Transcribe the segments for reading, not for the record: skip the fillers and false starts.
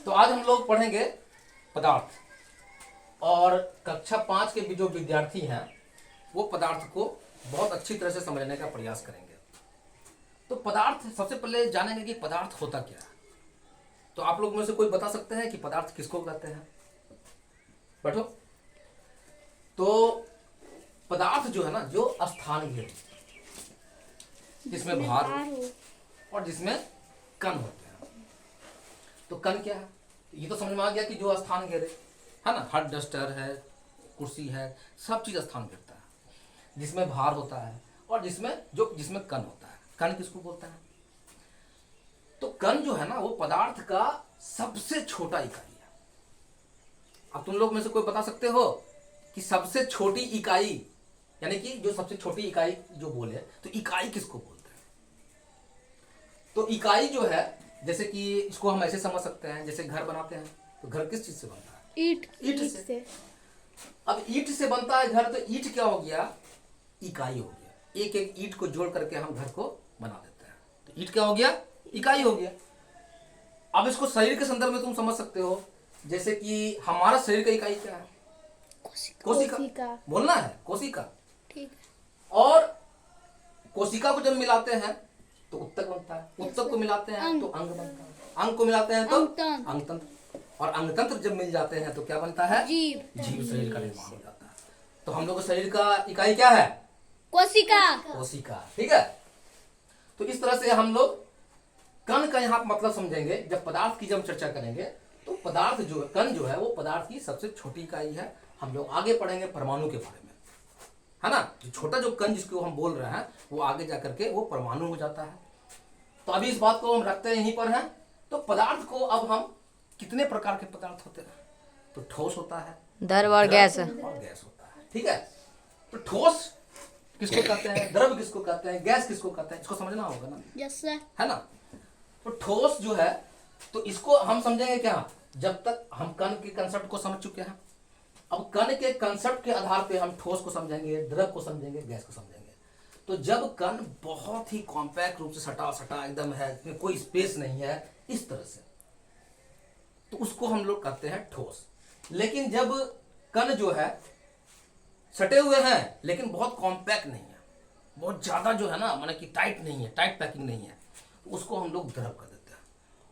तो आज हम लोग पढ़ेंगे पदार्थ, और कक्षा 5 के भी जो विद्यार्थी हैं वो पदार्थ को बहुत अच्छी तरह से समझने का प्रयास करेंगे। तो पदार्थ सबसे पहले जानेंगे कि पदार्थ होता क्या है। तो आप लोग में से कोई बता सकते हैं कि पदार्थ किसको कहते हैं? बैठो। तो पदार्थ जो है ना, जो स्थान घेरे, जिसमें भार हो और जिसमें कण होते हैं। तो कण क्या है? ये तो समझ में आ गया कि जो स्थान घेरे, है ना, हर डस्टर है, कुर्सी है, सब चीज स्थान घेरता है, जिसमें भार होता है और जिसमें कण होता है। कण किसको बोलता है? तो कण जो है ना, वो पदार्थ का सबसे छोटा इकाई है। अब तुम लोग में से कोई बता सकते हो कि सबसे छोटी इकाई, यानी कि जो सबसे छोटी इकाई जो बोले, तो इकाई किसको बोलते हैं? तो इकाई जो है, जैसे कि इसको हम ऐसे समझ सकते हैं, जैसे घर बनाते हैं तो घर किस चीज से बनता है? ईंट से। अब ईंट से बनता है घर, तो ईंट क्या हो गया? इकाई हो गया। एक एक ईंट को जोड़ करके हम घर को बना देते हैं, तो ईंट क्या हो गया? इकाई हो गया। अब इसको शरीर के संदर्भ में तुम समझ सकते हो, जैसे कि हमारा शरीर का इकाई क्या है? कोशिका। बोलना है कोशिका, ठीक है। और कोशिका को जब मिलाते हैं तो उत्तक बनता है, उत्तक को मिलाते हैं तो अंग बनता है, अंग को मिलाते हैं तो अंगतंत्र, और अंगतंत्र जब मिल जाते हैं तो क्या बनता है? जीव शरीर का निर्माण हो जाता है। तो हम लोग शरीर का इकाई क्या है? कोशिका, ठीक है। तो इस तरह से हम लोग कण का यहाँ मतलब समझेंगे। जब पदार्थ की जब चर्चा करेंगे तो पदार्थ जो है, कण जो है, वो पदार्थ की सबसे छोटी इकाई है। हम लोग आगे पढ़ेंगे परमाणु के बारे में, है ना। जो छोटा जो कण जिसको हम बोल रहे हैं, वो आगे जाकर के वो परमाणु हो जाता है। तो अभी इस बात को हम रखते हैं यहीं पर है। तो पदार्थ को अब हम कितने प्रकार के पदार्थ होते हैं? तो ठोस होता है, द्रव और गैस होता है, ठीक है। तो ठोस किसको कहते हैं, द्रव किसको कहते हैं, गैस किसको कहते हैं, इसको समझना होगा ना। Yes sir. है ना। तो ठोस जो है, तो इसको हम समझेंगे क्या, जब तक हम कण के कंसेप्ट को समझ चुके हैं। अब कण के कंसेप्ट के आधार पे हम ठोस को समझेंगे, द्रव को समझेंगे, गैस को समझेंगे। तो जब कण बहुत ही कॉम्पैक्ट रूप से सटा सटा एकदम है, इसमें कोई स्पेस नहीं है, इस तरह से, तो उसको हम लोग कहते हैं ठोस। लेकिन जब कण जो है सटे हुए हैं लेकिन बहुत कॉम्पैक्ट नहीं है, बहुत ज्यादा जो है ना, माने कि टाइट नहीं है, टाइट पैकिंग नहीं है, तो उसको हम लोग द्रव कर देते हैं।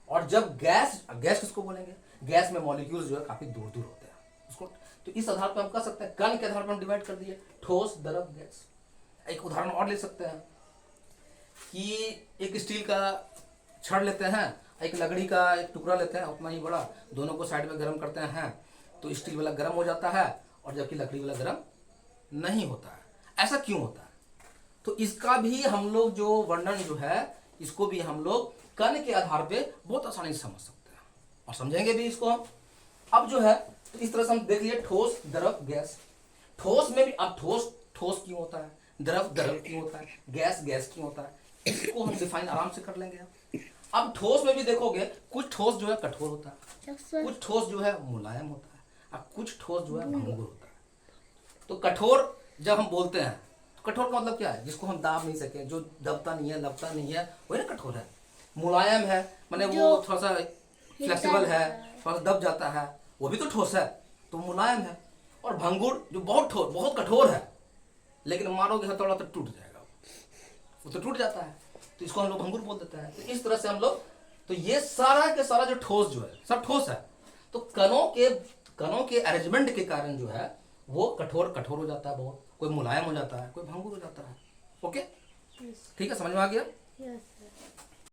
और जब गैस किसको बोलेंगे? गैस में मॉलिक्यूल्स जो है काफी दूर दूर होते हैं उसको। तो इस आधार पर हम कह सकते हैं, कण के आधार पर हम डिवाइड कर दिए, ठोस, द्रव, गैस। एक उदाहरण और ले सकते हैं कि एक स्टील का छड़ लेते हैं, एक लकड़ी का एक टुकड़ा लेते हैं उतना ही बड़ा, दोनों को साइड में गर्म करते हैं, तो स्टील वाला गर्म हो जाता है और जबकि लकड़ी वाला गर्म नहीं होता है। ऐसा क्यों होता है? तो इसका भी हम लोग जो वर्णन जो है, इसको भी हम लोग कण के आधार पे बहुत आसानी से समझ सकते हैं और समझेंगे भी इसको हम। अब जो है, तो इस तरह से हम देख लिए ठोस, द्रव, गैस। ठोस में भी अब ठोस क्यों होता है, द्रव क्यों होता है, गैस क्यों होता है, इसको हम डिफाइन आराम से कर लेंगे। अब ठोस में भी देखोगे, कुछ ठोस जो है कठोर होता है, कुछ ठोस जो है मुलायम होता है, और कुछ ठोस जो है भंगुर होता है। तो कठोर जब हम बोलते हैं, तो कठोर का मतलब क्या है? जिसको हम दाब नहीं सके, जो दबता नहीं है, लपता नहीं है, वही ना कठोर है। मुलायम है, माने वो थोड़ा सा फ्लेक्सिबल है, थोड़ा सा दब जाता है, वो भी तो ठोस है, तो मुलायम है। और भंगुर जो बहुत कठोर है, लेकिन मारोगे हथौड़ा तो टूट जाएगा, वो तो टूट जाता है, तो इसको हम लोग भंगुर बोल देते हैं। तो इस तरह से हम लोग, तो ये सारा के सारा जो ठोस जो है, सब ठोस है। तो कणों के अरेंजमेंट के कारण जो है वो कठोर हो जाता है, बहुत कोई मुलायम हो जाता है, कोई भंगुर हो जाता है। ओके, ठीक है, समझ में आ गया? यस।